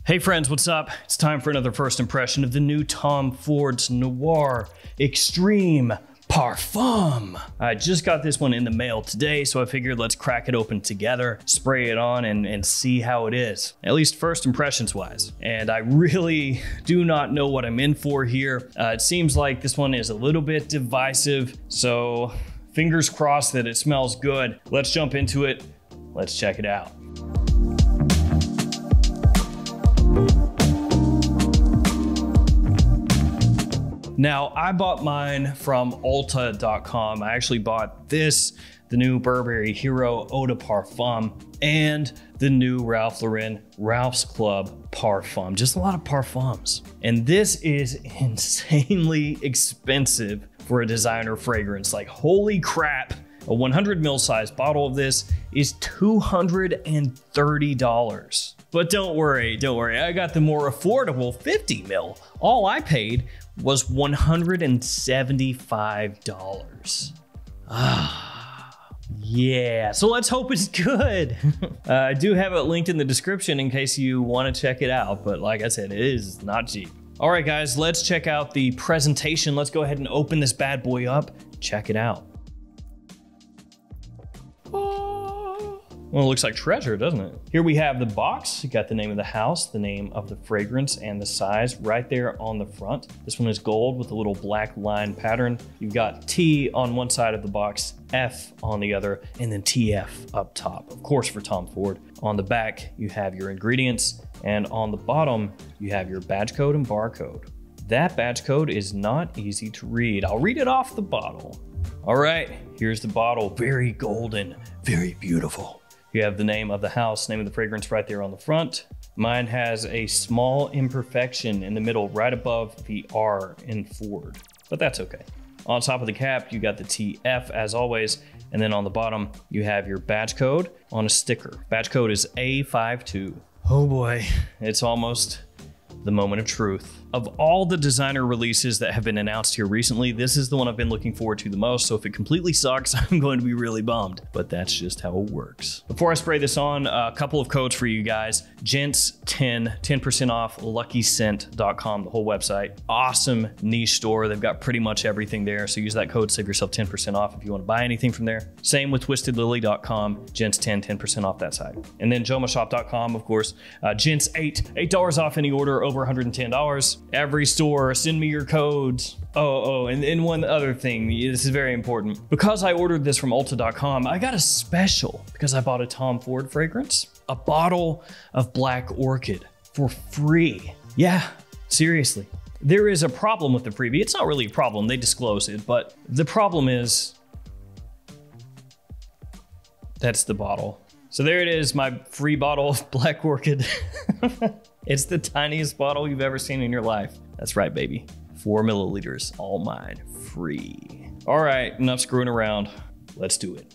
Hey friends, what's up? It's time for another first impression of the new Tom Ford's Noir Extreme Parfum. I just got this one in the mail today, so I figured let's crack it open together, spray it on, and see how it is. At least first impressions wise. And I really do not know what I'm in for here. It seems like this one is a little bit divisive, so fingers crossed that it smells good. Let's jump into it. Let's check it out. Now, I bought mine from Ulta.com. I actually bought this, the new Burberry Hero Eau de Parfum, and the new Ralph Lauren Ralph's Club Parfum. Just a lot of parfums. And this is insanely expensive for a designer fragrance. Like, holy crap. A 100 ml size bottle of this is $230. But don't worry, I got the more affordable 50 ml. All I paid was $175. Yeah, so let's hope it's good. I do have it linked in the description in case you want to check it out, but like I said, it is not cheap. All right, guys, let's check out the presentation. Let's go ahead and open this bad boy up. Check it out. Well, it looks like treasure, doesn't it? Here we have the box. You got the name of the house, the name of the fragrance, and the size right there on the front. This one is gold with a little black line pattern. You've got T on one side of the box, F on the other, and then TF up top, of course, for Tom Ford. On the back, you have your ingredients, and on the bottom, you have your badge code and barcode. That badge code is not easy to read. I'll read it off the bottle. All right, here's the bottle. Very golden, very beautiful. You have the name of the house, name of the fragrance right there on the front. Mine has a small imperfection in the middle, right above the R in Ford, but that's okay. On top of the cap, you got the TF as always, and then on the bottom, you have your badge code on a sticker. Badge code is A52. Oh boy, it's almost the moment of truth. Of all the designer releases that have been announced here recently, this is the one I've been looking forward to the most, so if it completely sucks, I'm going to be really bummed, but that's just how it works. Before I spray this on, a couple of codes for you guys. Gents 10% off, luckyscent.com, the whole website. Awesome niche store. They've got pretty much everything there, so use that code, save yourself 10% off if you want to buy anything from there. Same with twistedlily.com, Gents 10% off that side. And then jomashop.com, of course, Gents $8 off any order over $110. Every store, send me your codes. And one other thing, this is very important. Because I ordered this from Ulta.com, I got a special because I bought a Tom Ford fragrance, a bottle of Black Orchid for free. Yeah, seriously. There is a problem with the freebie. It's not really a problem, they disclose it, but the problem is that's the bottle. So there it is, my free bottle of Black Orchid. It's the tiniest bottle you've ever seen in your life. That's right, baby. 4 milliliters, all mine, free. All right, enough screwing around. Let's do it.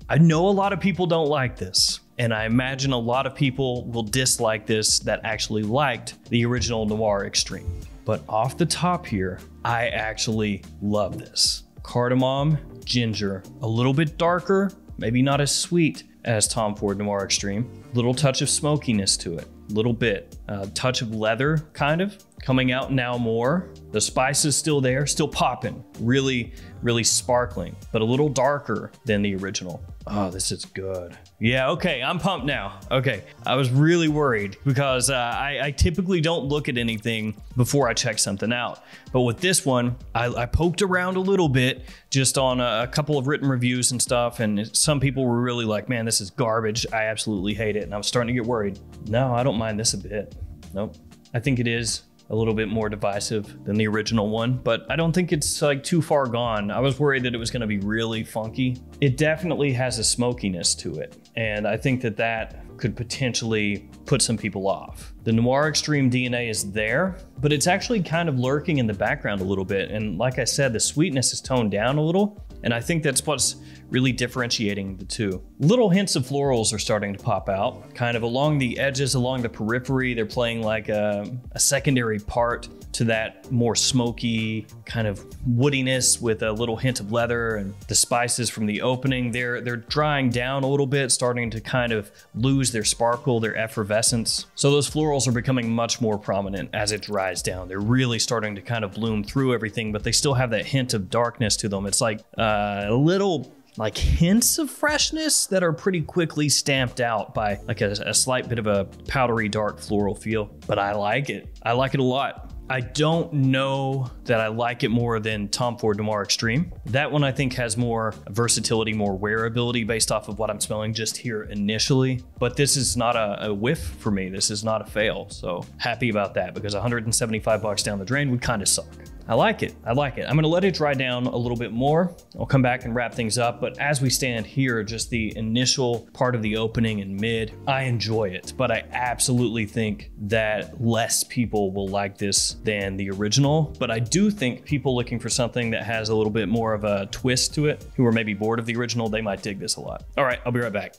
I know a lot of people don't like this, and I imagine a lot of people will dislike this that actually liked the original Noir Extreme. But off the top here, I actually love this. Cardamom, ginger, a little bit darker, maybe not as sweet as Tom Ford Noir Extreme. Little touch of smokiness to it, little bit. Touch of leather, kind of, coming out now more. The spice is still there, still popping. Really, really sparkling, but a little darker than the original. Oh, this is good. Yeah, okay, I'm pumped now. Okay, I was really worried because I typically don't look at anything before I check something out. But with this one, I poked around a little bit just on a couple of written reviews and stuff, and some people were really like, man, this is garbage. I absolutely hate it. And I was starting to get worried. No, I don't mind this a bit. Nope. I think it is a little bit more divisive than the original one, but I don't think it's like too far gone. I was worried that it was gonna be really funky. It definitely has a smokiness to it, and I think that that could potentially put some people off. The Noir Extreme DNA is there, but it's actually kind of lurking in the background a little bit, and like I said, the sweetness is toned down a little, and I think that's what's really differentiating the two. Little hints of florals are starting to pop out, kind of along the edges, along the periphery. They're playing like a secondary part to that more smoky kind of woodiness with a little hint of leather, and the spices from the opening, they're drying down a little bit, starting to kind of lose their sparkle, their effervescence. So those florals are becoming much more prominent as it dries down. They're really starting to kind of bloom through everything, but they still have that hint of darkness to them. It's like a little like hints of freshness that are pretty quickly stamped out by like a slight bit of a powdery dark floral feel. But I like it. I like it a lot. I don't know that I like it more than Tom Ford Noir Extreme. That one I think has more versatility, more wearability based off of what I'm smelling just here initially. But this is not a whiff for me. This is not a fail. So happy about that, because $175 down the drain would kind of suck. I like it. I like it. I'm gonna let it dry down a little bit more. I'll come back and wrap things up. But as we stand here, just the initial part of the opening and mid, I enjoy it. But I absolutely think that less people will like this than the original. But I do think people looking for something that has a little bit more of a twist to it, who are maybe bored of the original, they might dig this a lot. All right, I'll be right back.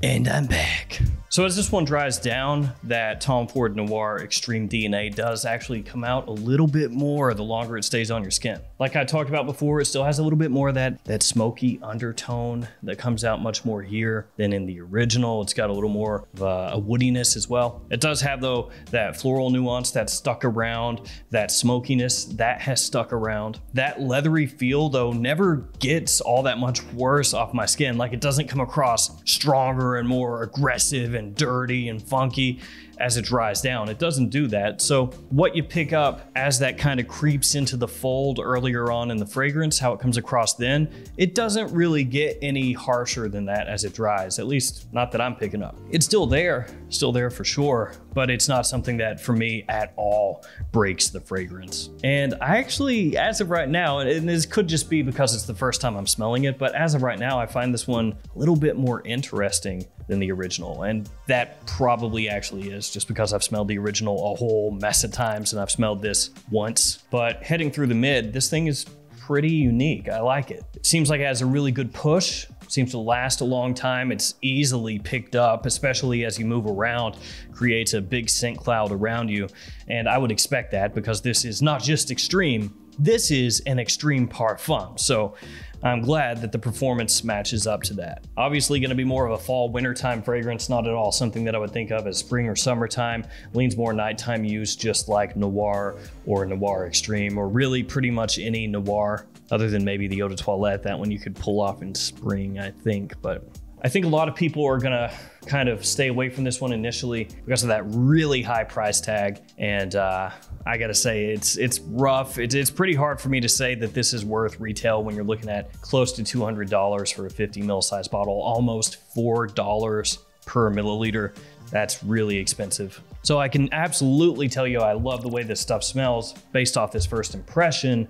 And I'm back. So as this one dries down, that Tom Ford Noir Extreme DNA does actually come out a little bit more the longer it stays on your skin. Like I talked about before, it still has a little bit more of that smoky undertone that comes out much more here than in the original. It's got a little more of a woodiness as well. It does have, though, that floral nuance that's stuck around, that smokiness that has stuck around. That leathery feel, though, never gets all that much worse off my skin. Like, it doesn't come across stronger and more aggressive and dirty and funky as it dries down. It doesn't do that. So what you pick up as that kind of creeps into the fold earlier on in the fragrance, how it comes across then, it doesn't really get any harsher than that as it dries, at least not that I'm picking up. It's still there for sure, but it's not something that for me at all breaks the fragrance. And I actually, as of right now, and this could just be because it's the first time I'm smelling it, but as of right now, I find this one a little bit more interesting than the original. And that probably actually is just because I've smelled the original a whole mess of times and I've smelled this once. But heading through the mid, this thing is pretty unique. I like it. It seems like it has a really good push. Seems to last a long time. It's easily picked up, especially as you move around, creates a big scent cloud around you. And I would expect that because this is not just extreme, this is an extreme parfum. So I'm glad that the performance matches up to that. Obviously gonna be more of a fall wintertime fragrance, not at all something that I would think of as spring or summertime. Leans more nighttime use, just like Noir or Noir Extreme, or really pretty much any Noir other than maybe the Eau de Toilette. That one you could pull off in spring, I think. But I think a lot of people are gonna kind of stay away from this one initially because of that really high price tag. And I gotta say, it's rough. It's pretty hard for me to say that this is worth retail when you're looking at close to $200 for a 50 ml size bottle, almost $4 per milliliter. That's really expensive. So I can absolutely tell you I love the way this stuff smells based off this first impression,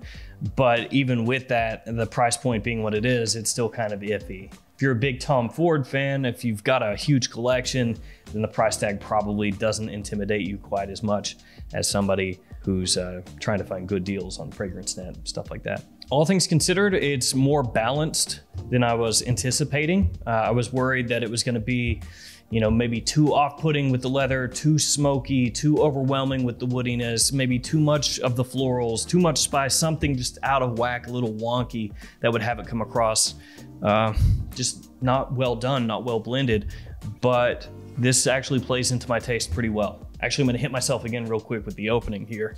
but even with that, the price point being what it is, it's still kind of iffy. If you're a big Tom Ford fan, if you've got a huge collection, then the price tag probably doesn't intimidate you quite as much as somebody who's trying to find good deals on FragranceNet, stuff like that. All things considered, it's more balanced than I was anticipating. I was worried that it was gonna be, you know, maybe too off-putting with the leather, too smoky, too overwhelming with the woodiness, maybe too much of the florals, too much spice, something just out of whack, a little wonky that would have it come across just not well done, not well blended. But this actually plays into my taste pretty well. Actually, I'm gonna hit myself again real quick with the opening here,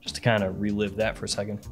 just to kind of relive that for a second.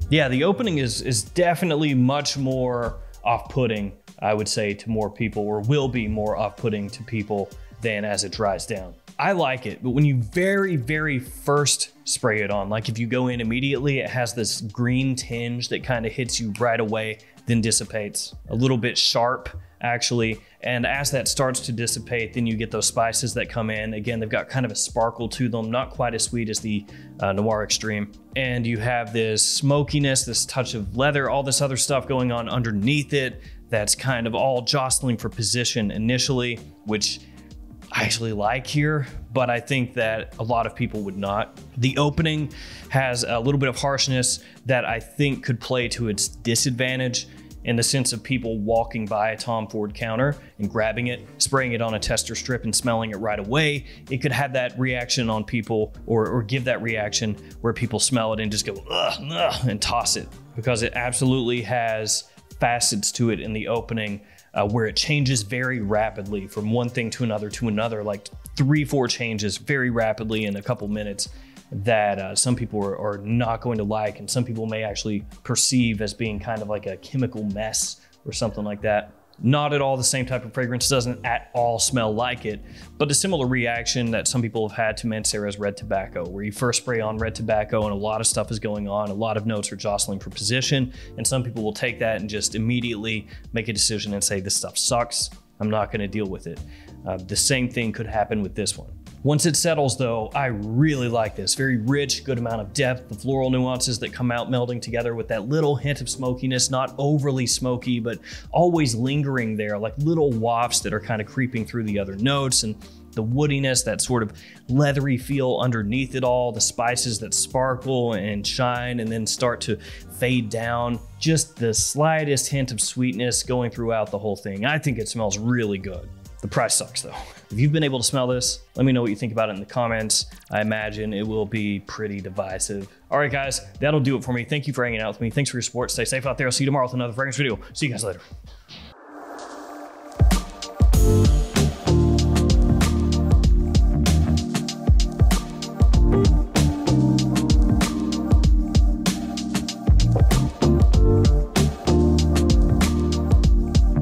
Yeah, the opening is definitely much more off-putting, I would say, to more people, or will be more off-putting to people than as it dries down. I like it, but when you very first spray it on, like if you go in immediately, it has this green tinge that kind of hits you right away, then dissipates. A little bit sharp, actually. And as that starts to dissipate, then you get those spices that come in. Again, they've got kind of a sparkle to them, not quite as sweet as the Noir Extreme. And you have this smokiness, this touch of leather, all this other stuff going on underneath it that's kind of all jostling for position initially, which I actually like here, but I think that a lot of people would not. The opening has a little bit of harshness that I think could play to its disadvantage in the sense of people walking by a Tom Ford counter and grabbing it, spraying it on a tester strip and smelling it right away. It could have that reaction on people or give that reaction where people smell it and just go, ugh, ugh, and toss it, because it absolutely has facets to it in the opening where it changes very rapidly from one thing to another, like 3-4 changes very rapidly in a couple minutes that some people are not going to like, and some people may actually perceive as being kind of like a chemical mess or something like that. Not at all the same type of fragrance, doesn't at all smell like it, but a similar reaction that some people have had to Mancera's red tobacco, where you first spray on red tobacco and a lot of stuff is going on, a lot of notes are jostling for position, and some people will take that and just immediately make a decision and say, this stuff sucks, I'm not gonna deal with it. The same thing could happen with this one. Once it settles though, I really like this. Very rich, good amount of depth, the floral nuances that come out melding together with that little hint of smokiness, not overly smoky, but always lingering there, like little wafts that are kind of creeping through the other notes, and the woodiness, that sort of leathery feel underneath it all, the spices that sparkle and shine and then start to fade down. Just the slightest hint of sweetness going throughout the whole thing. I think it smells really good. The price sucks though. If you've been able to smell this, let me know what you think about it in the comments. I imagine it will be pretty divisive. All right, guys, that'll do it for me. Thank you for hanging out with me. Thanks for your support. Stay safe out there. I'll see you tomorrow with another fragrance video. See you guys later.